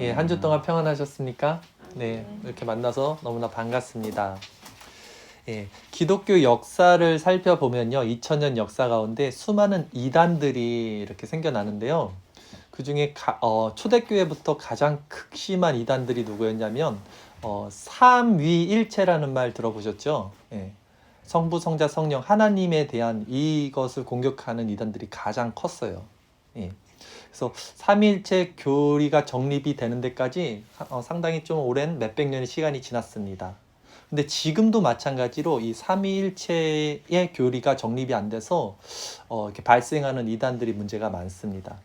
예, 한 주 동안 평안하셨습니까? 네, 이렇게 만나서 너무나 반갑습니다. 예, 기독교 역사를 살펴보면요, 2000년 역사 가운데 수많은 이단들이 이렇게 생겨나는데요. 그 중에 초대교회부터 가장 극심한 이단들이 누구였냐면 삼위일체라는 말 들어보셨죠? 예, 성부, 성자, 성령 하나님에 대한 이것을 공격하는 이단들이 가장 컸어요. 예. 그래서 삼위일체 교리가 정립이 되는 데까지 상당히 좀 오랜 몇백 년의 시간이 지났습니다. 근데 지금도 마찬가지로 이 삼위일체의 교리가 정립이 안 돼서 이렇게 발생하는 이단들이 문제가 많습니다.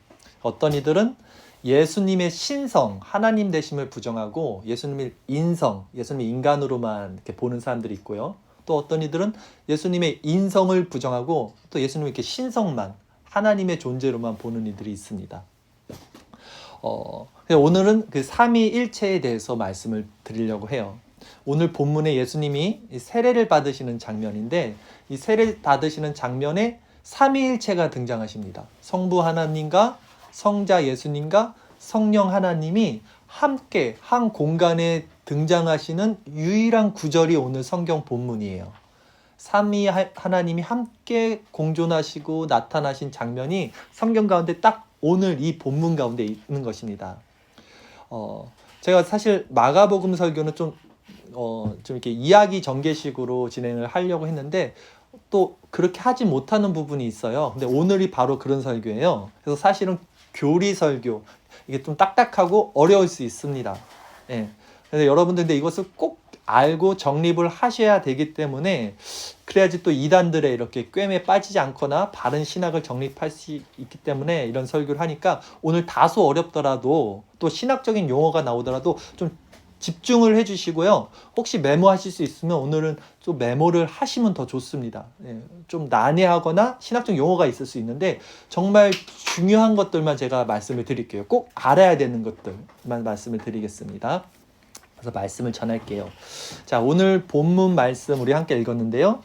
어떤 이들은 예수님의 신성, 하나님 되심을 부정하고 예수님의 인성, 예수님의 인간으로만 이렇게 보는 사람들이 있고요. 또 어떤 이들은 예수님의 인성을 부정하고 또 예수님의 이렇게 신성만, 하나님의 존재로만 보는 이들이 있습니다. 오늘은 그 삼위일체에 대해서 말씀을 드리려고 해요. 오늘 본문에 예수님이 세례를 받으시는 장면인데 이 세례 받으시는 장면에 삼위일체가 등장하십니다. 성부 하나님과 성자 예수님과 성령 하나님이 함께 한 공간에 등장하시는 유일한 구절이 오늘 성경 본문이에요. 삼위 하나님이 함께 공존하시고 나타나신 장면이 성경 가운데 딱 오늘 이 본문 가운데 있는 것입니다. 제가 사실 마가복음 설교는 좀 이렇게 이야기 전개식으로 진행을 하려고 했는데 또 그렇게 하지 못하는 부분이 있어요. 근데 오늘이 바로 그런 설교예요. 그래서 사실은 교리 설교, 이게 좀 딱딱하고 어려울 수 있습니다. 예. 그래서 여러분들 근데 이것을 꼭 알고 정립을 하셔야 되기 때문에 그래야지 또 이단들의 이렇게 꿰매에 빠지지 않거나 바른 신학을 정립할 수 있기 때문에 이런 설교를 하니까 오늘 다소 어렵더라도 또 신학적인 용어가 나오더라도 좀 집중을 해주시고요. 혹시 메모하실 수 있으면 오늘은 좀 메모를 하시면 더 좋습니다. 예, 좀 난해하거나 신학적 용어가 있을 수 있는데 정말 중요한 것들만 제가 말씀을 드릴게요. 꼭 알아야 되는 것들만 말씀을 드리겠습니다. 그래서 말씀을 전할게요. 자, 오늘 본문 말씀 우리 함께 읽었는데요.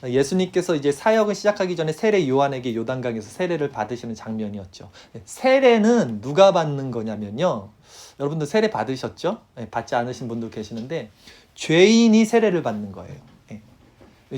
예수님께서 이제 사역을 시작하기 전에 세례 요한에게 요단강에서 세례를 받으시는 장면이었죠. 세례는 누가 받는 거냐면요. 여러분들 세례 받으셨죠? 받지 않으신 분도 계시는데 죄인이 세례를 받는 거예요.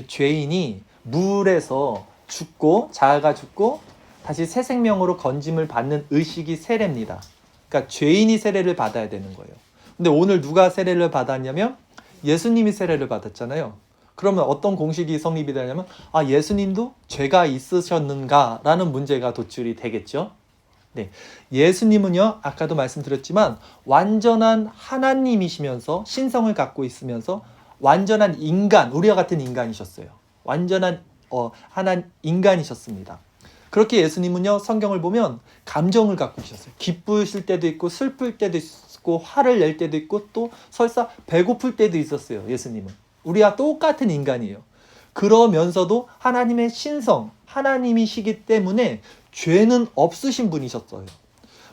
죄인이 물에서 죽고 자아가 죽고 다시 새 생명으로 건짐을 받는 의식이 세례입니다. 그러니까 죄인이 세례를 받아야 되는 거예요. 근데 오늘 누가 세례를 받았냐면 예수님이 세례를 받았잖아요. 그러면 어떤 공식이 성립이 되냐면 예수님도 죄가 있으셨는가라는 문제가 도출이 되겠죠. 네, 예수님은요 아까도 말씀드렸지만 완전한 하나님이시면서 신성을 갖고 있으면서 완전한 인간, 우리와 같은 인간이셨어요. 완전한 인간이셨습니다. 그렇게 예수님은요 성경을 보면 감정을 갖고 계셨어요. 기쁘실 때도 있고 슬플 때도 있고 화를 낼 때도 있고 또 설사 배고플 때도 있었어요. 예수님은 우리와 똑같은 인간이에요. 그러면서도 하나님의 신성, 하나님이시기 때문에 죄는 없으신 분이셨어요.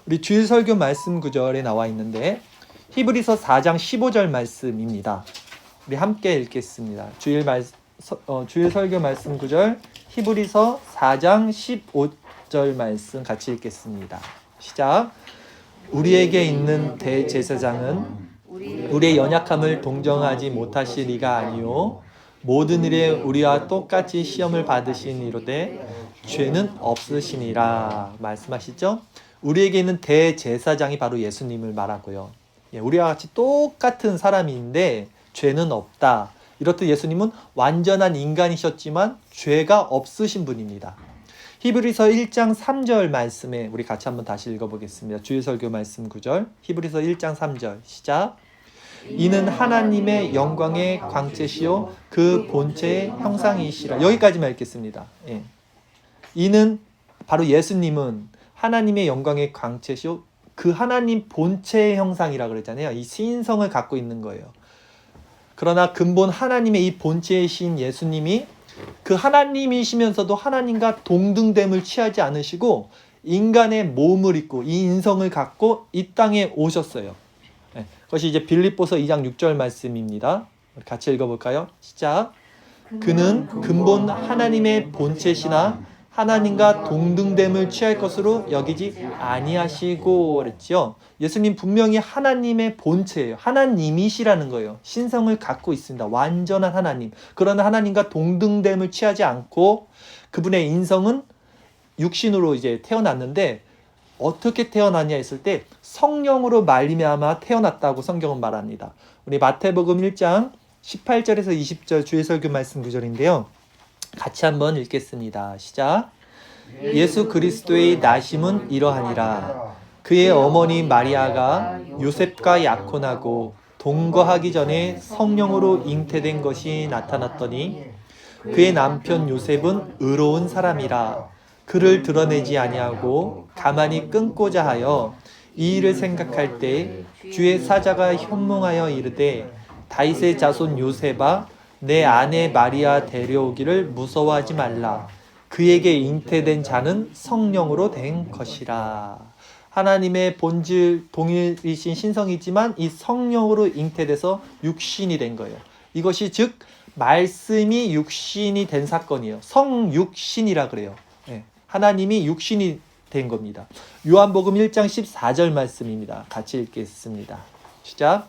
우리 주일 설교 말씀 구절에 나와 있는데 히브리서 4장 15절 말씀입니다. 우리 함께 읽겠습니다. 주일 설교 말씀 구절 히브리서 4장 15절 말씀 같이 읽겠습니다. 시작. 우리에게 있는 대제사장은 우리의 연약함을 동정하지 못하실 이가 아니요 모든 일에 우리와 똑같이 시험을 받으신 이로되 죄는 없으시니라 말씀하시죠. 우리에게 있는 대제사장이 바로 예수님을 말하고요. 우리와 같이 똑같은 사람인데 죄는 없다. 이렇듯 예수님은 완전한 인간이셨지만 죄가 없으신 분입니다. 히브리서 1장 3절 말씀에 우리 같이 한번 다시 읽어보겠습니다. 주일 설교 말씀 9절 히브리서 1장 3절 시작. 이는 하나님의 영광의 광채시요 그 본체의 형상이시라. 여기까지만 읽겠습니다. 이는 바로 예수님은 하나님의 영광의 광채시요 그 하나님 본체의 형상이라 그랬잖아요. 이 신성을 갖고 있는 거예요. 그러나 근본 하나님의 이 본체이신 예수님이 그 하나님이시면서도 하나님과 동등됨을 취하지 않으시고 인간의 몸을 입고 이 인성을 갖고 이 땅에 오셨어요. 그것이 이제 빌립보서 2장 6절 말씀입니다. 같이 읽어볼까요? 시작. 그는 근본 하나님의 본체시나 하나님과 동등됨을 취할 것으로 여기지 아니하시고 그랬죠. 예수님 분명히 하나님의 본체예요. 하나님이시라는 거예요. 신성을 갖고 있습니다. 완전한 하나님. 그러나 하나님과 동등됨을 취하지 않고 그분의 인성은 육신으로 이제 태어났는데 어떻게 태어났냐 했을 때 성령으로 말미암아 태어났다고 성경은 말합니다. 우리 마태복음 1장 18절에서 20절 주의 설교 말씀 구절인데요. 같이 한번 읽겠습니다. 시작. 예수 그리스도의 나심은 이러하니라. 그의 어머니 마리아가 요셉과 약혼하고 동거하기 전에 성령으로 잉태된 것이 나타났더니 그의 남편 요셉은 의로운 사람이라 그를 드러내지 아니하고 가만히 끊고자 하여 이 일을 생각할 때 주의 사자가 현몽하여 이르되 다윗의 자손 요셉아 내 아내 마리아 데려오기를 무서워하지 말라. 그에게 잉태된 자는 성령으로 된 것이라. 하나님의 본질 동일이신 신성이지만 이 성령으로 잉태돼서 육신이 된 거예요. 이것이 즉 말씀이 육신이 된 사건이에요. 성육신이라 그래요. 네. 하나님이 육신이 된 겁니다. 요한복음 1장 14절 말씀입니다. 같이 읽겠습니다. 시작.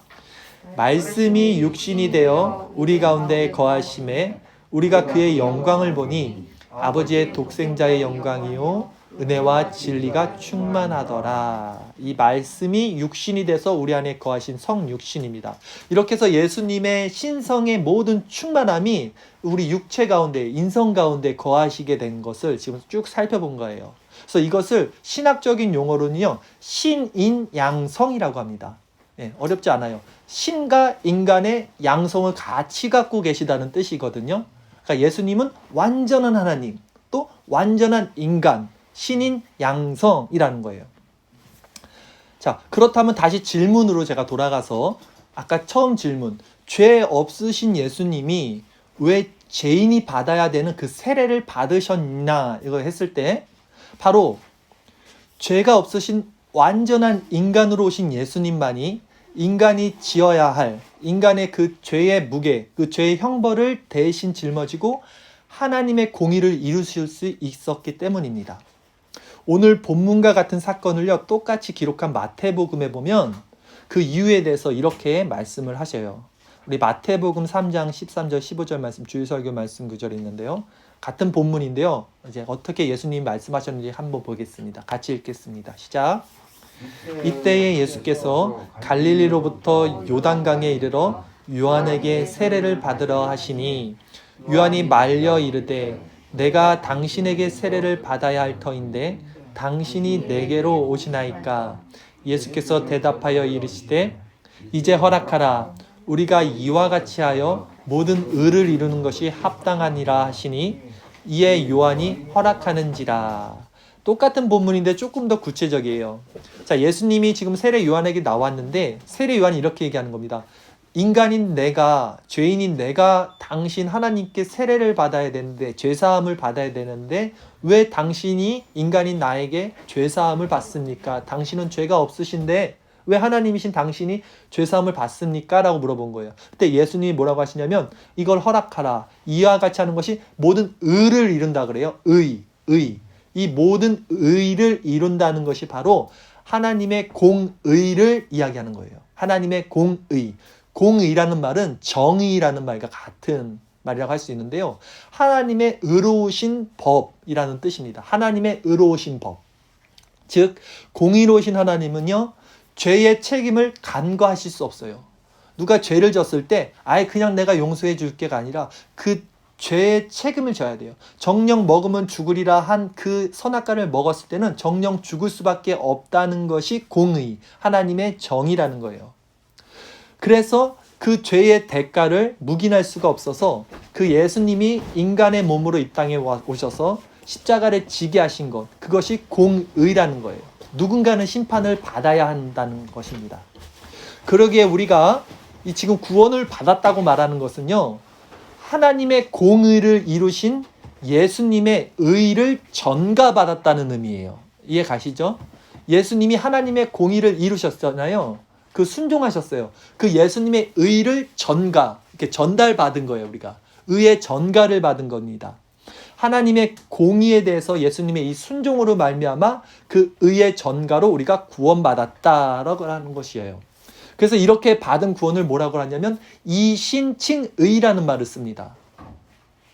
말씀이 육신이 되어 우리 가운데 거하심에 우리가 그의 영광을 보니 아버지의 독생자의 영광이요 은혜와 진리가 충만하더라. 이 말씀이 육신이 돼서 우리 안에 거하신 성육신입니다. 이렇게 해서 예수님의 신성의 모든 충만함이 우리 육체 가운데, 인성 가운데 거하시게 된 것을 지금 쭉 살펴본 거예요. 그래서 이것을 신학적인 용어로는요, 신인양성이라고 합니다. 예, 어렵지 않아요. 신과 인간의 양성을 같이 갖고 계시다는 뜻이거든요. 그러니까 예수님은 완전한 하나님, 또 완전한 인간, 신인 양성이라는 거예요. 자, 그렇다면 다시 질문으로 제가 돌아가서 아까 처음 질문, 죄 없으신 예수님이 왜 죄인이 받아야 되는 그 세례를 받으셨나 이거 했을 때 바로 죄가 없으신 완전한 인간으로 오신 예수님만이 인간이 지어야 할 인간의 그 죄의 무게, 그 죄의 형벌을 대신 짊어지고 하나님의 공의를 이루실 수 있었기 때문입니다. 오늘 본문과 같은 사건을요 똑같이 기록한 마태복음에 보면 그 이유에 대해서 이렇게 말씀을 하셔요. 우리 마태복음 3장 13절 15절 말씀 주일설교 말씀 구절이 있는데요. 같은 본문인데요. 이제 어떻게 예수님이 말씀하셨는지 한번 보겠습니다. 같이 읽겠습니다. 시작. 이때에 예수께서 갈릴리로부터 요단강에 이르러 요한에게 세례를 받으러 하시니 요한이 말려 이르되 내가 당신에게 세례를 받아야 할 터인데 당신이 내게로 오시나이까. 예수께서 대답하여 이르시되 이제 허락하라. 우리가 이와 같이 하여 모든 의를 이루는 것이 합당하니라 하시니 이에 요한이 허락하는지라. 똑같은 본문인데 조금 더 구체적이에요. 자, 예수님이 지금 세례 요한에게 나왔는데 세례 요한이 이렇게 얘기하는 겁니다. 인간인 내가, 죄인인 내가 당신 하나님께 세례를 받아야 되는데, 죄사함을 받아야 되는데 왜 당신이 인간인 나에게 죄사함을 받습니까? 당신은 죄가 없으신데 왜 하나님이신 당신이 죄사함을 받습니까? 라고 물어본 거예요. 그때 예수님이 뭐라고 하시냐면 이걸 허락하라. 이와 같이 하는 것이 모든 의를 이룬다 그래요. 의. 이 모든 의를 이룬다는 것이 바로 하나님의 공의를 이야기하는 거예요. 하나님의 공의. 공의라는 말은 정의라는 말과 같은 말이라고 할 수 있는데요. 하나님의 의로우신 법이라는 뜻입니다. 하나님의 의로우신 법. 즉 공의로우신 하나님은요. 죄의 책임을 간과하실 수 없어요. 누가 죄를 졌을 때 아예 그냥 내가 용서해 줄게가 아니라 그 죄의 책임을 져야 돼요. 정령 먹으면 죽으리라 한 그 선악과를 먹었을 때는 정령 죽을 수밖에 없다는 것이 공의, 하나님의 정의라는 거예요. 그래서 그 죄의 대가를 묵인할 수가 없어서 그 예수님이 인간의 몸으로 이 땅에 오셔서 십자가를 지게 하신 것, 그것이 공의라는 거예요. 누군가는 심판을 받아야 한다는 것입니다. 그러기에 우리가 이 지금 구원을 받았다고 말하는 것은요, 하나님의 공의를 이루신 예수님의 의를 전가받았다는 의미예요. 이해 가시죠? 예수님이 하나님의 공의를 이루셨잖아요. 그 순종하셨어요. 그 예수님의 의를 이렇게 전달받은 거예요, 우리가. 의의 전가를 받은 겁니다. 하나님의 공의에 대해서 예수님의 이 순종으로 말미암아 그 의의 전가로 우리가 구원받았다라고 하는 것이에요. 그래서 이렇게 받은 구원을 뭐라고 하냐면 이신칭의라는 말을 씁니다.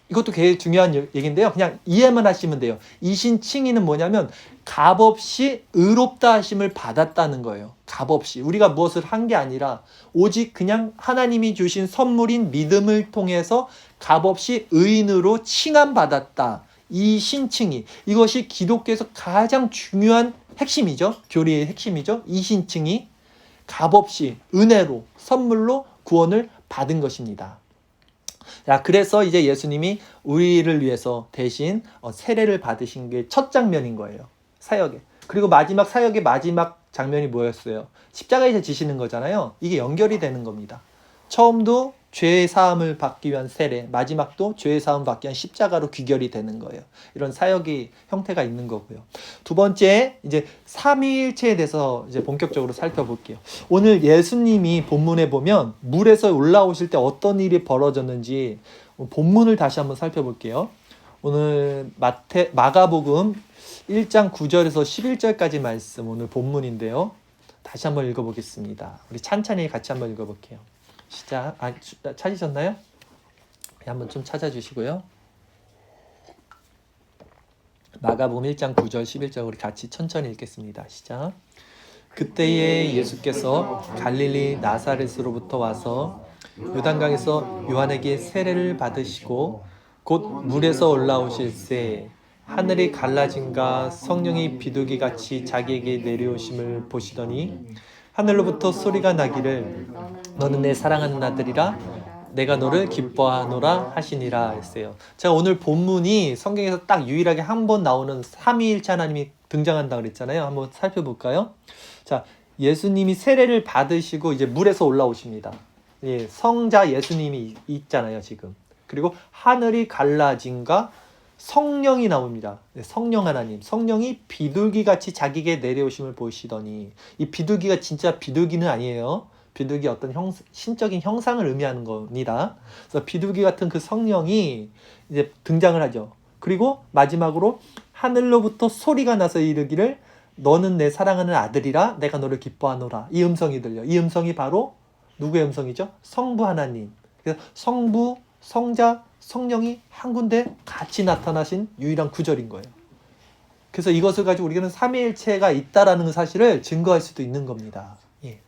이것도 굉장히 중요한 얘기인데요. 그냥 이해만 하시면 돼요. 이신칭의는 뭐냐면 값없이 의롭다 하심을 받았다는 거예요. 값없이. 우리가 무엇을 한 게 아니라 오직 그냥 하나님이 주신 선물인 믿음을 통해서 값없이 의인으로 칭함받았다. 이신칭의. 이것이 기독교에서 가장 중요한 핵심이죠. 교리의 핵심이죠. 이신칭의. 값없이 은혜로 선물로 구원을 받은 것입니다. 자, 그래서 이제 예수님이 우리를 위해서 대신 세례를 받으신 게 첫 장면인 거예요. 사역에. 그리고 마지막 사역의 마지막 장면이 뭐였어요? 십자가에서 지시는 거잖아요. 이게 연결이 되는 겁니다. 처음도 죄의 사함을 받기 위한 세례, 마지막도 죄의 사함을 받기 위한 십자가로 귀결이 되는 거예요. 이런 사역이 형태가 있는 거고요. 두 번째, 이제 삼위일체에 대해서 이제 본격적으로 살펴볼게요. 오늘 예수님이 본문에 보면 물에서 올라오실 때 어떤 일이 벌어졌는지 본문을 다시 한번 살펴볼게요. 오늘 마가복음 1장 9절에서 11절까지 말씀 오늘 본문인데요. 다시 한번 읽어보겠습니다. 우리 찬찬히 같이 한번 읽어볼게요. 시작. 찾으셨나요? 한번 좀 찾아주시고요. 마가복음 1장 9절 11절 우리 같이 천천히 읽겠습니다. 시작. 그때에 예수께서 갈릴리 나사렛으로부터 와서 요단강에서 요한에게 세례를 받으시고 곧 물에서 올라오실새 하늘이 갈라짐과 성령이 비둘기같이 자기에게 내려오심을 보시더니 하늘로부터 소리가 나기를 너는 내 사랑하는 아들이라 내가 너를 기뻐하노라 하시니라 했어요. 제가 오늘 본문이 성경에서 딱 유일하게 한 번 나오는 삼위일체 하나님이 등장한다고 그랬잖아요. 한번 살펴볼까요? 자, 예수님이 세례를 받으시고 이제 물에서 올라오십니다. 예, 성자 예수님이 있잖아요, 지금. 그리고 하늘이 갈라짐과 성령이 나옵니다. 성령 하나님. 성령이 비둘기같이 자기에게 내려오심을 보시더니 이 비둘기가 진짜 비둘기는 아니에요. 비둘기 어떤 신적인 형상을 의미하는 겁니다. 그래서 비둘기 같은 그 성령이 이제 등장을 하죠. 그리고 마지막으로 하늘로부터 소리가 나서 이르기를 너는 내 사랑하는 아들이라 내가 너를 기뻐하노라. 이 음성이 들려. 이 음성이 바로 누구의 음성이죠? 성부 하나님. 그래서 성부, 성자, 성령이 한 군데 같이 나타나신 유일한 구절인 거예요. 그래서 이것을 가지고 우리는 삼위일체가 있다라는 사실을 증거할 수도 있는 겁니다. 예.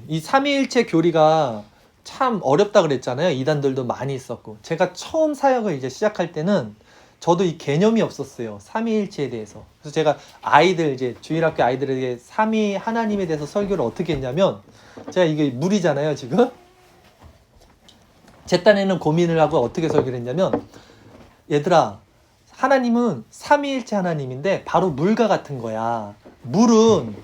이 삼위일체 교리가 참 어렵다 그랬잖아요. 이단들도 많이 있었고. 제가 처음 사역을 이제 시작할 때는 저도 이 개념이 없었어요. 삼위일체에 대해서. 그래서 제가 이제 주일학교 아이들에게 삼위 하나님에 대해서 설교를 어떻게 했냐면 제가 이게 물이잖아요, 지금. 제 딴에는 고민을 하고 어떻게 설교를 했냐면 얘들아, 하나님은 삼위일체 하나님인데 바로 물과 같은 거야. 물은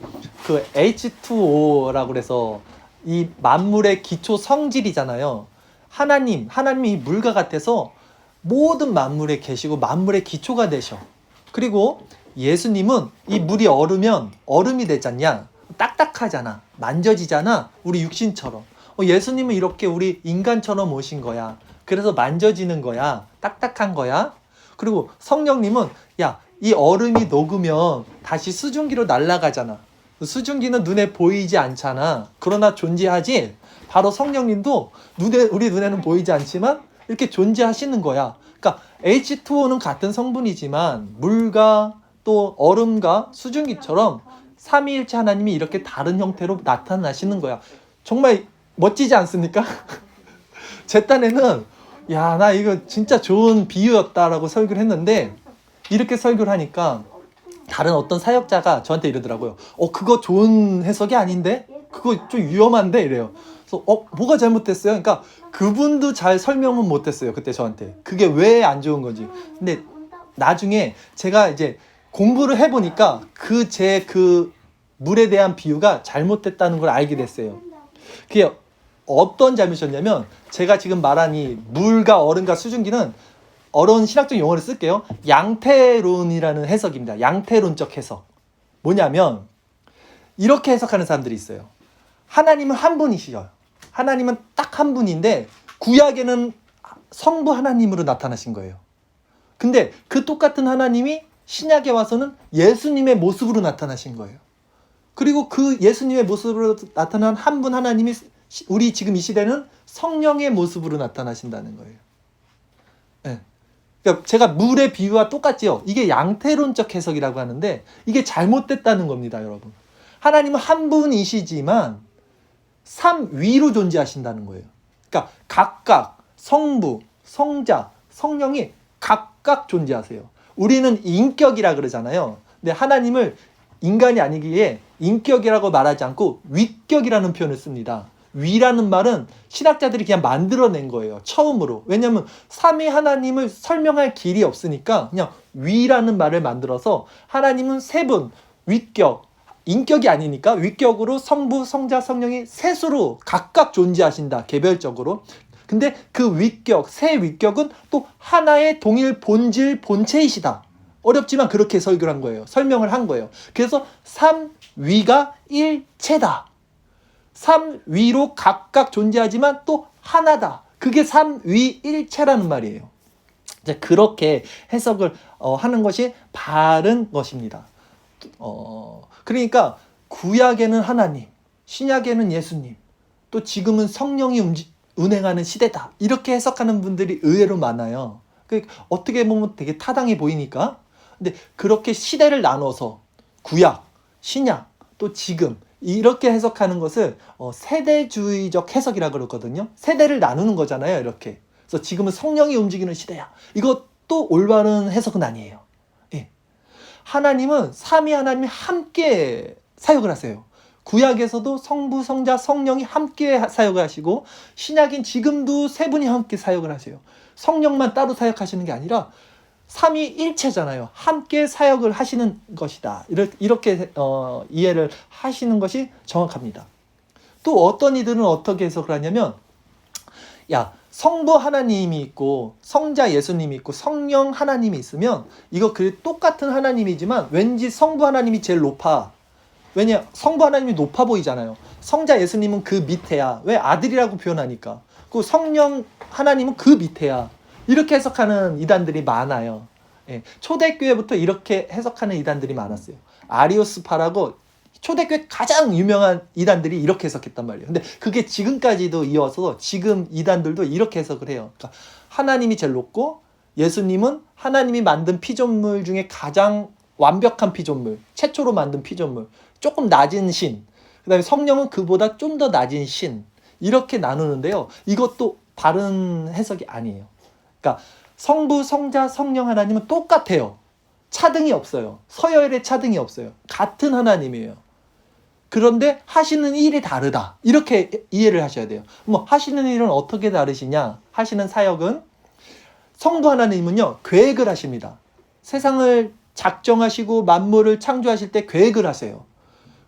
그 H2O라고 그래서 이 만물의 기초 성질이잖아요. 하나님이 물과 같아서 모든 만물에 계시고 만물의 기초가 되셔. 그리고 예수님은 이 물이 얼으면 얼음이 되잖냐? 딱딱하잖아. 만져지잖아. 우리 육신처럼. 예수님은 이렇게 우리 인간처럼 오신 거야. 그래서 만져지는 거야. 딱딱한 거야. 그리고 성령님은 이 얼음이 녹으면 다시 수증기로 날아가잖아. 수증기는 눈에 보이지 않잖아. 그러나 존재하지. 바로 성령님도 우리 눈에는 보이지 않지만 이렇게 존재하시는 거야. 그러니까 H2O는 같은 성분이지만 물과 또 얼음과 수증기처럼 삼위일체 하나님이 이렇게 다른 형태로 나타나시는 거야. 정말 멋지지 않습니까? 제 딴에는 나 이거 진짜 좋은 비유였다라고 설교를 했는데 이렇게 설교를 하니까 다른 어떤 사역자가 저한테 이러더라고요. 그거 좋은 해석이 아닌데? 그거 좀 위험한데? 이래요. 그래서 뭐가 잘못됐어요? 그러니까 그분도 잘 설명은 못했어요. 그때 저한테. 그게 왜 안 좋은 건지. 근데 나중에 제가 이제 공부를 해보니까 그 물에 대한 비유가 잘못됐다는 걸 알게 됐어요. 그게 어떤 잘못이었냐면 제가 지금 말한 이 물과 얼음과 수증기는 어려운 신학적 용어를 쓸게요. 양태론이라는 해석입니다. 양태론적 해석. 뭐냐면 이렇게 해석하는 사람들이 있어요. 하나님은 한 분이시죠. 하나님은 딱 한 분인데 구약에는 성부 하나님으로 나타나신 거예요. 근데 그 똑같은 하나님이 신약에 와서는 예수님의 모습으로 나타나신 거예요. 그리고 그 예수님의 모습으로 나타난 한 분 하나님이 우리 지금 이 시대는 성령의 모습으로 나타나신다는 거예요. 네. 그러니까 제가 물의 비유와 똑같지요. 이게 양태론적 해석이라고 하는데 이게 잘못됐다는 겁니다, 여러분. 하나님은 한 분이시지만 삼위로 존재하신다는 거예요. 그러니까 각각 성부, 성자, 성령이 각각 존재하세요. 우리는 인격이라 그러잖아요. 근데 하나님을 인간이 아니기에 인격이라고 말하지 않고 위격이라는 표현을 씁니다. 위라는 말은 신학자들이 그냥 만들어낸 거예요. 처음으로. 왜냐하면 삼위 하나님을 설명할 길이 없으니까 그냥 위라는 말을 만들어서 하나님은 세 분, 위격, 인격이 아니니까 위격으로 성부, 성자, 성령이 셋으로 각각 존재하신다. 개별적으로. 근데 그 위격, 세 위격은 또 하나의 동일 본질, 본체이시다. 어렵지만 그렇게 설교를 한 거예요. 설명을 한 거예요. 그래서 삼위가 일체다. 삼위로 각각 존재하지만 또 하나다. 그게 삼위일체라는 말이에요. 이제 그렇게 해석을 하는 것이 바른 것입니다. 그러니까 구약에는 하나님, 신약에는 예수님, 또 지금은 성령이 운행하는 시대다. 이렇게 해석하는 분들이 의외로 많아요. 어떻게 보면 되게 타당해 보이니까. 근데 그렇게 시대를 나눠서 구약, 신약, 또 지금 이렇게 해석하는 것을 세대주의적 해석이라고 그러거든요. 세대를 나누는 거잖아요, 이렇게. 그래서 지금은 성령이 움직이는 시대야. 이것도 올바른 해석은 아니에요. 예. 하나님은 삼위 하나님이 함께 사역을 하세요. 구약에서도 성부, 성자, 성령이 함께 사역을 하시고 신약인 지금도 세 분이 함께 사역을 하세요. 성령만 따로 사역하시는 게 아니라 삼위일체잖아요. 함께 사역을 하시는 것이다. 이렇게 이해를 하시는 것이 정확합니다. 또 어떤 이들은 어떻게 해석을 하냐면 성부 하나님이 있고 성자 예수님이 있고 성령 하나님이 있으면 이거 똑같은 하나님이지만 왠지 성부 하나님이 제일 높아. 왜냐? 성부 하나님이 높아 보이잖아요. 성자 예수님은 그 밑에야. 왜? 아들이라고 표현하니까. 그 성령 하나님은 그 밑에야. 이렇게 해석하는 이단들이 많아요. 예, 초대교회부터 이렇게 해석하는 이단들이 많았어요. 아리오스파라고 초대교회 가장 유명한 이단들이 이렇게 해석했단 말이에요. 근데 그게 지금까지도 이어서 지금 이단들도 이렇게 해석을 해요. 그러니까 하나님이 제일 높고 예수님은 하나님이 만든 피조물 중에 가장 완벽한 피조물, 최초로 만든 피조물, 조금 낮은 신, 그 다음에 성령은 그보다 좀 더 낮은 신, 이렇게 나누는데요. 이것도 바른 해석이 아니에요. 그러니까 성부, 성자, 성령 하나님은 똑같아요. 차등이 없어요. 서열의 차등이 없어요. 같은 하나님이에요. 그런데 하시는 일이 다르다. 이렇게 이해를 하셔야 돼요. 하시는 일은 어떻게 다르시냐? 하시는 사역은 성부 하나님은요, 계획을 하십니다. 세상을 작정하시고 만물을 창조하실 때 계획을 하세요.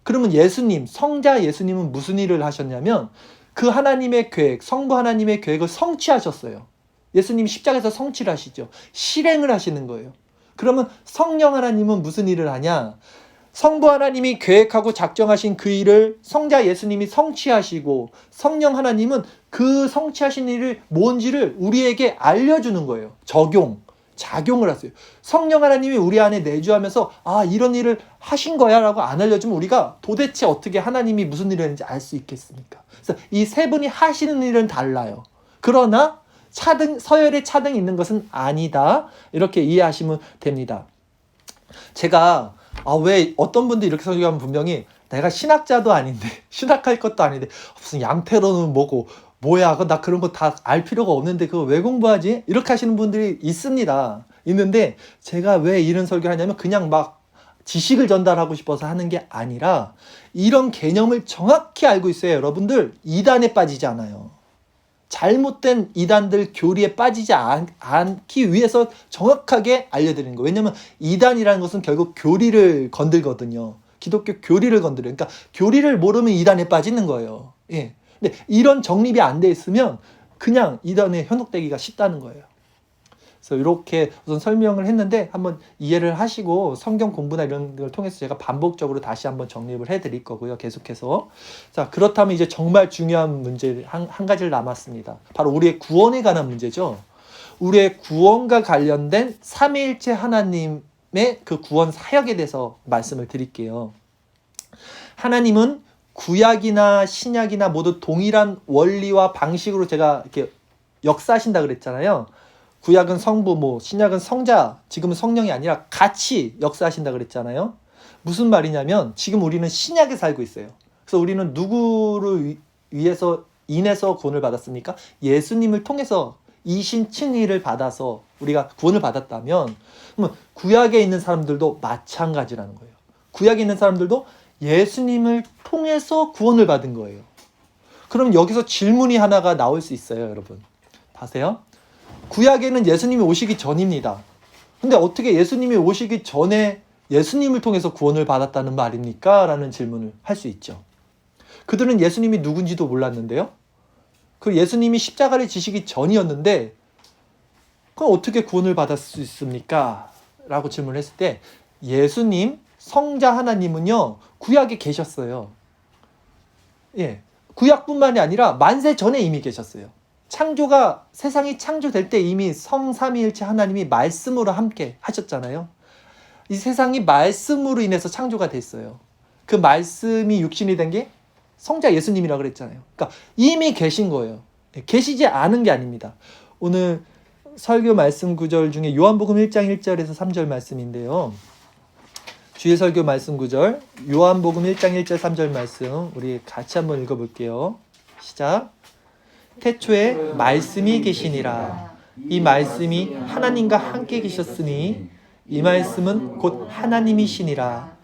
그러면 예수님, 성자 예수님은 무슨 일을 하셨냐면 그 하나님의 계획, 성부 하나님의 계획을 성취하셨어요. 예수님이 십자가에서 성취를 하시죠. 실행을 하시는 거예요. 그러면 성령 하나님은 무슨 일을 하냐? 성부 하나님이 계획하고 작정하신 그 일을 성자 예수님이 성취하시고 성령 하나님은 그 성취하신 일을 뭔지를 우리에게 알려주는 거예요. 작용을 하세요. 성령 하나님이 우리 안에 내주하면서 이런 일을 하신 거야 라고 안 알려주면 우리가 도대체 어떻게 하나님이 무슨 일을 했는지 알 수 있겠습니까? 그래서 이 세 분이 하시는 일은 달라요. 그러나 서열의 차등이 있는 것은 아니다. 이렇게 이해하시면 됩니다. 제가 왜 어떤 분들이 이렇게 설교하면 분명히 내가 신학자도 아닌데 신학할 것도 아닌데 무슨 양태론은 뭐고 뭐야 나 그런 거 다 알 필요가 없는데 그거 왜 공부하지? 이렇게 하시는 분들이 있는데 제가 왜 이런 설교를 하냐면 그냥 막 지식을 전달하고 싶어서 하는 게 아니라 이런 개념을 정확히 알고 있어야 여러분들 이단에 빠지지 않아요. 잘못된 이단들 교리에 빠지지 않기 위해서 정확하게 알려드리는 거예요. 왜냐하면 이단이라는 것은 결국 교리를 건들거든요. 기독교 교리를 건드려요. 그러니까 교리를 모르면 이단에 빠지는 거예요. 예. 근데 이런 정립이 안 돼 있으면 그냥 이단에 현혹되기가 쉽다는 거예요. 그래서 이렇게 우선 설명을 했는데 한번 이해를 하시고 성경 공부나 이런 걸 통해서 제가 반복적으로 다시 한번 정립을 해드릴 거고요. 계속해서. 자, 그렇다면 이제 정말 중요한 문제 한 가지를 남았습니다. 바로 우리의 구원에 관한 문제죠. 우리의 구원과 관련된 삼위일체 하나님의 그 구원 사역에 대해서 말씀을 드릴게요. 하나님은 구약이나 신약이나 모두 동일한 원리와 방식으로 제가 이렇게 역사하신다 그랬잖아요. 구약은 성부, 신약은 성자, 지금은 성령이 아니라 같이 역사하신다 그랬잖아요. 무슨 말이냐면 지금 우리는 신약에 살고 있어요. 그래서 우리는 누구를 인해서 구원을 받았습니까? 예수님을 통해서 이신칭의를 받아서 우리가 구원을 받았다면, 그러면 구약에 있는 사람들도 마찬가지라는 거예요. 구약에 있는 사람들도 예수님을 통해서 구원을 받은 거예요. 그럼 여기서 질문이 하나가 나올 수 있어요, 여러분. 보세요. 구약에는 예수님이 오시기 전입니다. 근데 어떻게 예수님이 오시기 전에 예수님을 통해서 구원을 받았다는 말입니까? 라는 질문을 할 수 있죠. 그들은 예수님이 누군지도 몰랐는데요. 그 예수님이 십자가를 지시기 전이었는데 그럼 어떻게 구원을 받을 수 있습니까? 라고 질문을 했을 때 예수님, 성자 하나님은요, 구약에 계셨어요. 예, 구약뿐만이 아니라 만세 전에 이미 계셨어요. 세상이 창조될 때 이미 성삼위일체 하나님이 말씀으로 함께 하셨잖아요. 이 세상이 말씀으로 인해서 창조가 됐어요. 그 말씀이 육신이 된 게 성자 예수님이라고 그랬잖아요. 그러니까 이미 계신 거예요. 계시지 않은 게 아닙니다. 오늘 설교 말씀 구절 중에 요한복음 1장 1절에서 3절 말씀인데요. 주일 설교 말씀 구절, 요한복음 1장 1절 3절 말씀 우리 같이 한번 읽어볼게요. 시작. 태초에 말씀이 계시니라. 이 말씀이 하나님과 함께 계셨으니 이 말씀은 곧 하나님이시니라.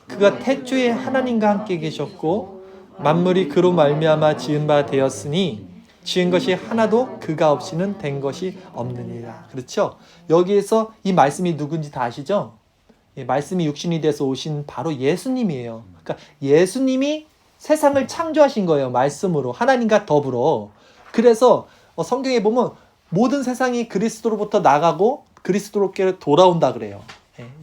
그가 태초에 하나님과 함께 계셨고 만물이 그로 말미암아 지은 바 되었으니 지은 것이 하나도 그가 없이는 된 것이 없느니라. 그렇죠? 여기에서 이 말씀이 누군지 다 아시죠? 이 말씀이 육신이 돼서 오신 바로 예수님이에요. 그러니까 예수님이 세상을 창조하신 거예요. 말씀으로 하나님과 더불어. 그래서 성경에 보면 모든 세상이 그리스도로부터 나가고 그리스도로께 돌아온다 그래요.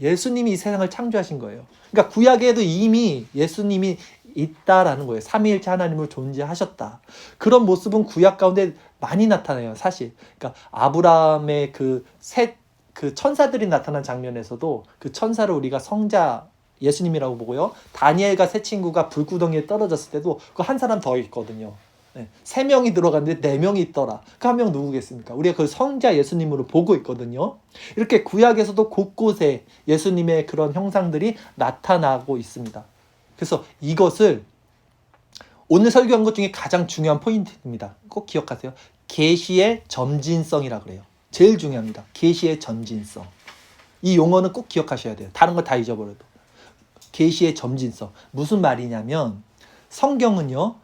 예수님이 이 세상을 창조하신 거예요. 그러니까 구약에도 이미 예수님이 있다라는 거예요. 삼위일체 하나님을 존재하셨다. 그런 모습은 구약 가운데 많이 나타나요, 사실. 그러니까 아브라함의 그 천사들이 나타난 장면에서도 그 천사를 우리가 성자 예수님이라고 보고요. 다니엘과 세 친구가 불구덩이에 떨어졌을 때도 그 한 사람 더 있거든요. 3명이 들어갔는데 4명이 있더라. 그 한 명 누구겠습니까? 우리가 그 성자 예수님으로 보고 있거든요. 이렇게 구약에서도 곳곳에 예수님의 그런 형상들이 나타나고 있습니다. 그래서 이것을 오늘 설교한 것 중에 가장 중요한 포인트입니다. 꼭 기억하세요. 계시의 점진성이라 그래요. 제일 중요합니다. 계시의 점진성. 이 용어는 꼭 기억하셔야 돼요. 다른 거 다 잊어버려도. 계시의 점진성. 무슨 말이냐면 성경은요.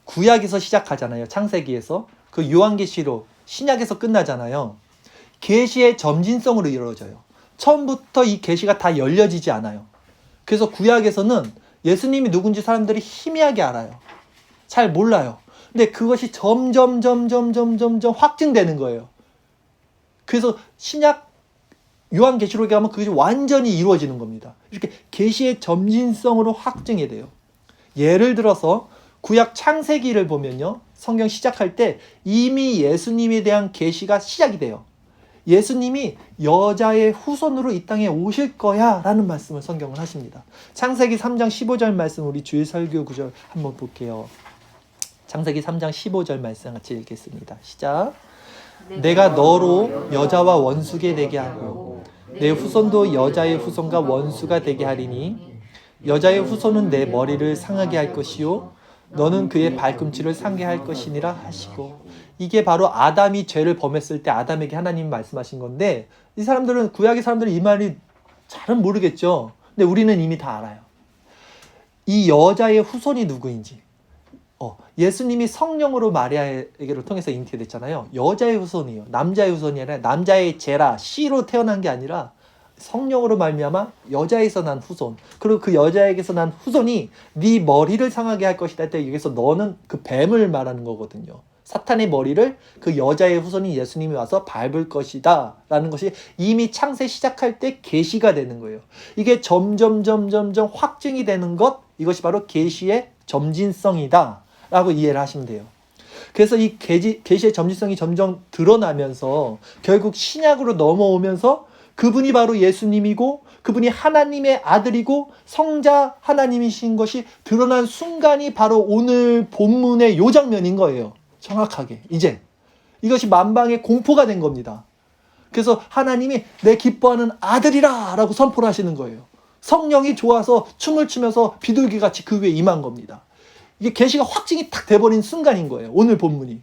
구약에서 시작하잖아요. 창세기에서. 그 요한계시록 신약에서 끝나잖아요. 계시의 점진성으로 이루어져요. 처음부터 이 계시가 다 열려지지 않아요. 그래서 구약에서는 예수님이 누군지 사람들이 희미하게 알아요. 잘 몰라요. 근데 그것이 점점 확증되는 거예요. 그래서 신약 요한계시록에 가면 그것이 완전히 이루어지는 겁니다. 이렇게 계시의 점진성으로 확증이 돼요. 예를 들어서 구약 창세기를 보면요. 성경 시작할 때 이미 예수님에 대한 계시가 시작이 돼요. 예수님이 여자의 후손으로 이 땅에 오실 거야 라는 말씀을 성경은 하십니다. 창세기 3장 15절 말씀 우리 주일 설교 구절 한번 볼게요. 창세기 3장 15절 말씀 같이 읽겠습니다. 시작. 내가 너로 여자와 원수게 되게 하고 내 후손도 여자의 후손과 원수가 되게 하리니 여자의 후손은 내 머리를 상하게 할 것이요 너는 그의 발꿈치를 상게 할 것이니라 하시고. 이게 바로 아담이 죄를 범했을 때 아담에게 하나님 말씀하신 건데 이 사람들은 구약의 사람들은 이 말이 잘은 모르겠죠. 근데 우리는 이미 다 알아요. 이 여자의 후손이 누구인지. 예수님이 성령으로 마리아에게를 통해서 잉태됐잖아요. 여자의 후손이에요. 남자의 후손이 아니라 남자의 제라, 씨로 태어난 게 아니라 성령으로 말미암아 여자에서 난 후손. 그리고 그 여자에게서 난 후손이 네 머리를 상하게 할 것이다 할 때 여기서 너는 그 뱀을 말하는 거거든요. 사탄의 머리를 그 여자의 후손인 예수님이 와서 밟을 것이다 라는 것이 이미 창세 시작할 때 계시가 되는 거예요. 이게 점점 확증이 되는 것, 이것이 바로 계시의 점진성이다 라고 이해를 하시면 돼요. 그래서 이 계시의 점진성이 점점 드러나면서 결국 신약으로 넘어오면서 그분이 바로 예수님이고 그분이 하나님의 아들이고 성자 하나님이신 것이 드러난 순간이 바로 오늘 본문의 요 장면인 거예요. 정확하게 이제 이것이 만방의 공포가 된 겁니다. 그래서 하나님이 내 기뻐하는 아들이라 라고 선포를 하시는 거예요. 성령이 좋아서 춤을 추면서 비둘기같이 그 위에 임한 겁니다. 이게 계시가 확증이 탁 돼버린 순간인 거예요. 오늘 본문이.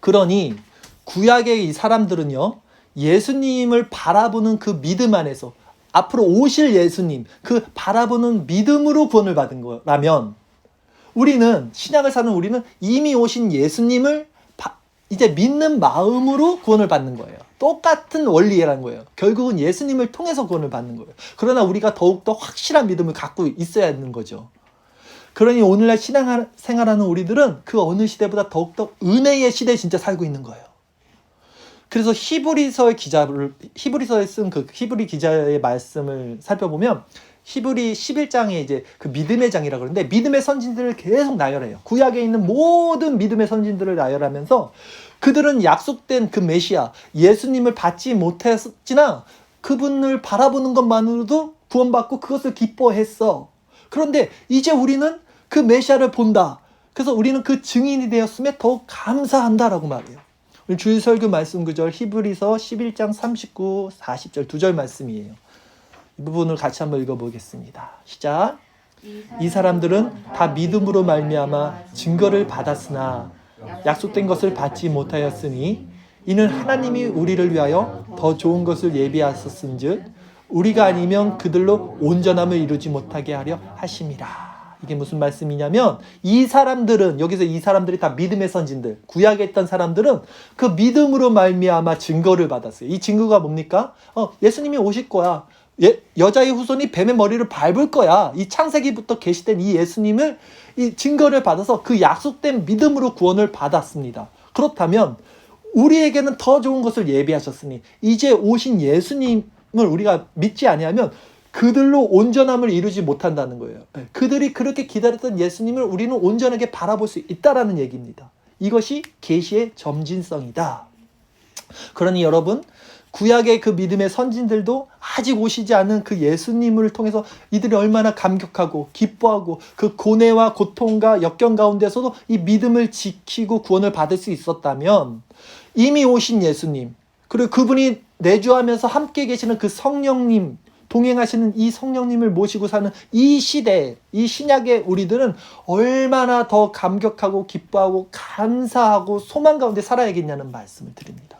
그러니 구약의 이 사람들은요, 예수님을 바라보는 그 믿음 안에서 앞으로 오실 예수님, 그 바라보는 믿음으로 구원을 받은 거라면 우리는, 신약을 사는 우리는 이미 오신 예수님을 이제 믿는 마음으로 구원을 받는 거예요. 똑같은 원리라는 거예요. 결국은 예수님을 통해서 구원을 받는 거예요. 그러나 우리가 더욱더 확실한 믿음을 갖고 있어야 하는 거죠. 그러니 오늘날 신앙생활하는 우리들은 그 어느 시대보다 더욱더 은혜의 시대에 진짜 살고 있는 거예요. 그래서 히브리서에 쓴 그 히브리 기자의 말씀을 살펴보면 히브리 11장에 이제 그 믿음의 장이라고 그러는데 믿음의 선진들을 계속 나열해요. 구약에 있는 모든 믿음의 선진들을 나열하면서 그들은 약속된 그 메시아 예수님을 받지 못했지나 그분을 바라보는 것만으로도 구원받고 그것을 기뻐했어. 그런데 이제 우리는 그 메시아를 본다. 그래서 우리는 그 증인이 되었음에 더욱 감사한다라고 말해요. 오늘 주일 설교 말씀 구절 히브리서 11장 39, 40절 두 절 말씀이에요. 이 부분을 같이 한번 읽어보겠습니다. 시작. 이 사람들은 다 믿음으로 말미암아 증거를 받았으나 약속된 것을 받지 못하였으니 이는 하나님이 우리를 위하여 더 좋은 것을 예비하셨은즉 우리가 아니면 그들로 온전함을 이루지 못하게 하려 하심이라. 이게 무슨 말씀이냐면 이 사람들은, 여기서 이 사람들이 다 믿음의 선진들, 구약에 있던 사람들은 그 믿음으로 말미암아 증거를 받았어요. 이 증거가 뭡니까? 예수님이 오실 거야. 여자의 후손이 뱀의 머리를 밟을 거야. 이 창세기부터 계시된 이 예수님을, 이 증거를 받아서 그 약속된 믿음으로 구원을 받았습니다. 그렇다면 우리에게는 더 좋은 것을 예비하셨으니 이제 오신 예수님을 우리가 믿지 아니하면 그들로 온전함을 이루지 못한다는 거예요. 그들이 그렇게 기다렸던 예수님을 우리는 온전하게 바라볼 수 있다라는 얘기입니다. 이것이 계시의 점진성이다. 그러니 여러분, 구약의 그 믿음의 선진들도 아직 오시지 않은 그 예수님을 통해서 이들이 얼마나 감격하고 기뻐하고 그 고뇌와 고통과 역경 가운데서도 이 믿음을 지키고 구원을 받을 수 있었다면 이미 오신 예수님, 그리고 그분이 내주하면서 함께 계시는 그 성령님, 동행하시는 이 성령님을 모시고 사는 이 시대, 이 신약의 우리들은 얼마나 더 감격하고 기뻐하고 감사하고 소망 가운데 살아야겠냐는 말씀을 드립니다.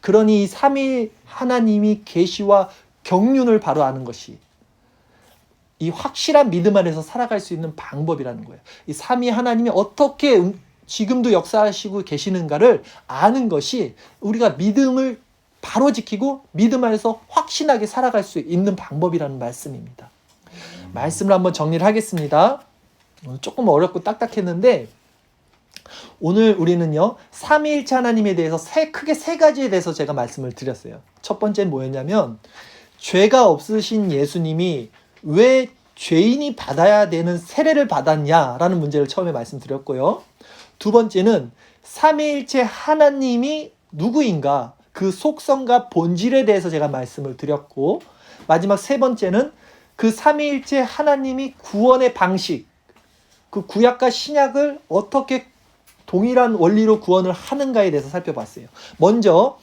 그러니 이 삼위 하나님이 계시와 경륜을 바로 아는 것이 이 확실한 믿음 안에서 살아갈 수 있는 방법이라는 거예요. 이 삼위 하나님이 어떻게 지금도 역사하시고 계시는가를 아는 것이 우리가 믿음을 바로 지키고 믿음 안에서 확신하게 살아갈 수 있는 방법이라는 말씀입니다. 말씀을 한번 정리를 하겠습니다. 조금 어렵고 딱딱했는데 오늘 우리는요, 삼위일체 하나님에 대해서 크게 세 가지에 대해서 제가 말씀을 드렸어요. 첫 번째는 뭐였냐면 죄가 없으신 예수님이 왜 죄인이 받아야 되는 세례를 받았냐라는 문제를 처음에 말씀드렸고요. 두 번째는 삼위일체 하나님이 누구인가, 그 속성과 본질에 대해서 제가 말씀을 드렸고, 마지막 세 번째는 그 삼위일체 하나님이 구원의 방식, 그 구약과 신약을 어떻게 동일한 원리로 구원을 하는가에 대해서 살펴봤어요. 먼저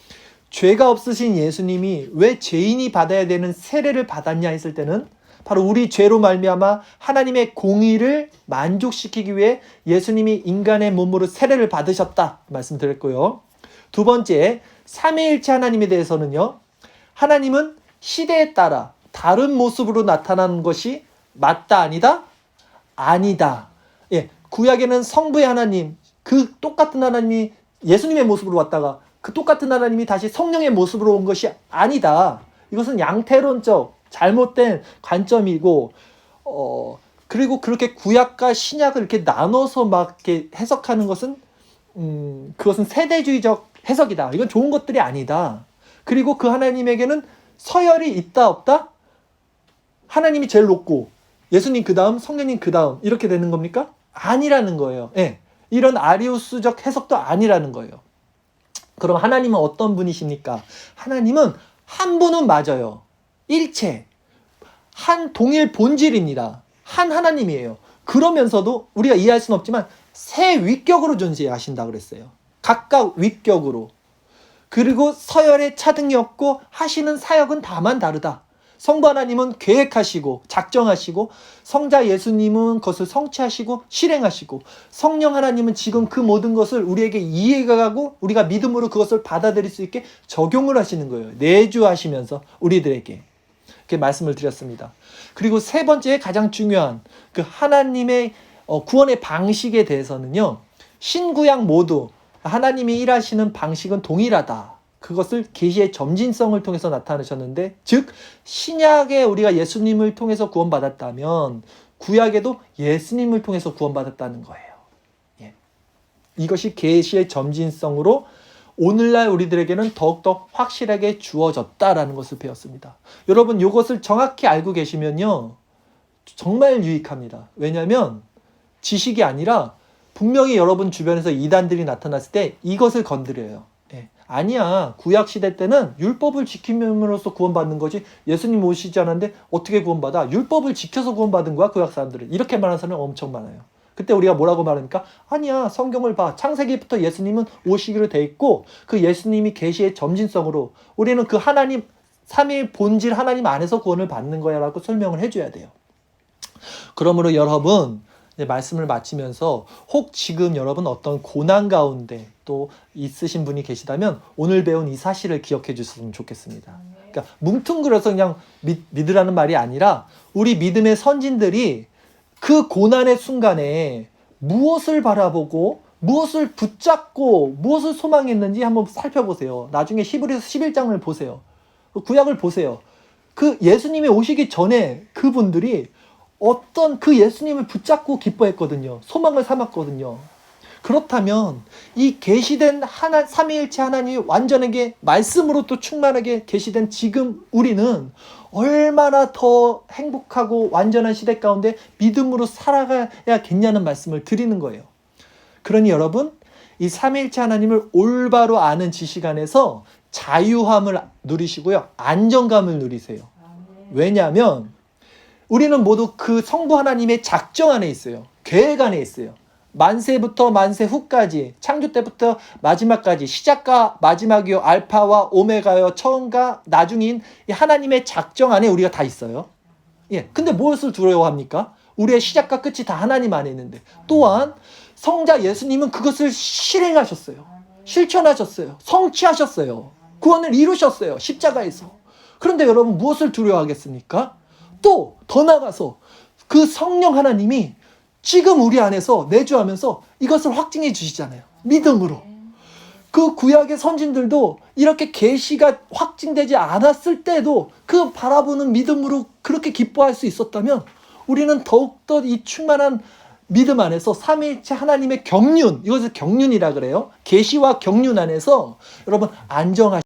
죄가 없으신 예수님이 왜 죄인이 받아야 되는 세례를 받았냐 했을 때는 바로 우리 죄로 말미암아 하나님의 공의를 만족시키기 위해 예수님이 인간의 몸으로 세례를 받으셨다 말씀드렸고요. 두 번째, 삼위일체 하나님에 대해서는요, 하나님은 시대에 따라 다른 모습으로 나타나는 것이 맞다 아니다? 아니다. 구약에는 성부의 하나님, 그 똑같은 하나님이 예수님의 모습으로 왔다가 그 똑같은 하나님이 다시 성령의 모습으로 온 것이 아니다. 이것은 양태론적 잘못된 관점이고, 그리고 그렇게 구약과 신약을 이렇게 나눠서 막 이렇게 해석하는 것은 그것은 세대주의적 해석이다. 이건 좋은 것들이 아니다. 그리고 그 하나님에게는 서열이 있다 없다? 하나님이 제일 높고 예수님 그 다음, 성령님 그 다음 이렇게 되는 겁니까? 아니라는 거예요. 이런 아리우스적 해석도 아니라는 거예요. 그럼 하나님은 어떤 분이십니까? 하나님은 한 분은 맞아요. 일체. 한 동일 본질입니다. 한 하나님이에요. 그러면서도 우리가 이해할 수는 없지만 세 위격으로 존재하신다 그랬어요. 각각 위격으로. 그리고 서열의 차등이 없고 하시는 사역은 다만 다르다. 성부 하나님은 계획하시고 작정하시고 성자 예수님은 그것을 성취하시고 실행하시고 성령 하나님은 지금 그 모든 것을 우리에게 이해가 가고 우리가 믿음으로 그것을 받아들일 수 있게 적용을 하시는 거예요. 내주하시면서 우리들에게. 이렇게 말씀을 드렸습니다. 그리고 세 번째 가장 중요한 그 하나님의 구원의 방식에 대해서는요. 신구약 모두 하나님이 일하시는 방식은 동일하다. 그것을 계시의 점진성을 통해서 나타내셨는데 즉 신약에 우리가 예수님을 통해서 구원받았다면 구약에도 예수님을 통해서 구원받았다는 거예요. 예. 이것이 계시의 점진성으로 오늘날 우리들에게는 더욱더 확실하게 주어졌다라는 것을 배웠습니다. 여러분 이것을 정확히 알고 계시면요. 정말 유익합니다. 왜냐하면 지식이 아니라 분명히 여러분 주변에서 이단들이 나타났을 때 이것을 건드려요. 예. 아니야. 구약시대 때는 율법을 지킴으로써 구원받는 거지 예수님 오시지 않았는데 어떻게 구원받아? 율법을 지켜서 구원받은 거야 구약 사람들은. 이렇게 말하는 사람은 엄청 많아요. 그때 우리가 뭐라고 말합니까? 아니야. 성경을 봐. 창세기부터 예수님은 오시기로 돼 있고 그 예수님이 계시의 점진성으로 우리는 그 하나님 삼위 본질 하나님 안에서 구원을 받는 거야 라고 설명을 해줘야 돼요. 그러므로 여러분 말씀을 마치면서 혹 지금 여러분 어떤 고난 가운데 또 있으신 분이 계시다면 오늘 배운 이 사실을 기억해 주셨으면 좋겠습니다. 그러니까 뭉뚱그려서 그냥 믿으라는 말이 아니라 우리 믿음의 선진들이 그 고난의 순간에 무엇을 바라보고 무엇을 붙잡고 무엇을 소망했는지 한번 살펴보세요. 나중에 히브리서 11장을 보세요. 구약을 보세요. 그 예수님이 오시기 전에 그분들이 어떤 그 예수님을 붙잡고 기뻐했거든요. 소망을 삼았거든요. 그렇다면 이 계시된 삼위일체 하나님이 완전하게 말씀으로 또 충만하게 계시된 지금 우리는 얼마나 더 행복하고 완전한 시대 가운데 믿음으로 살아가야겠냐는 말씀을 드리는 거예요. 그러니 여러분 이 삼위일체 하나님을 올바로 아는 지식 안에서 자유함을 누리시고요. 안정감을 누리세요. 왜냐하면 우리는 모두 그 성부 하나님의 작정 안에 있어요. 계획 안에 있어요. 만세부터 만세 후까지 창조 때부터 마지막까지 시작과 마지막이요 알파와 오메가요 처음과 나중인 이 하나님의 작정 안에 우리가 다 있어요. 예. 근데 무엇을 두려워합니까? 우리의 시작과 끝이 다 하나님 안에 있는데 또한 성자 예수님은 그것을 실행하셨어요. 실천하셨어요. 성취하셨어요. 구원을 이루셨어요. 십자가에서. 그런데 여러분 무엇을 두려워하겠습니까? 또 더 나아가서 그 성령 하나님이 지금 우리 안에서 내주하면서 이것을 확증해 주시잖아요. 믿음으로. 그 구약의 선진들도 이렇게 계시가 확증되지 않았을 때도 그 바라보는 믿음으로 그렇게 기뻐할 수 있었다면 우리는 더욱더 이 충만한 믿음 안에서 삼위일체 하나님의 경륜, 이것을 경륜이라 그래요. 계시와 경륜 안에서 여러분 안정하시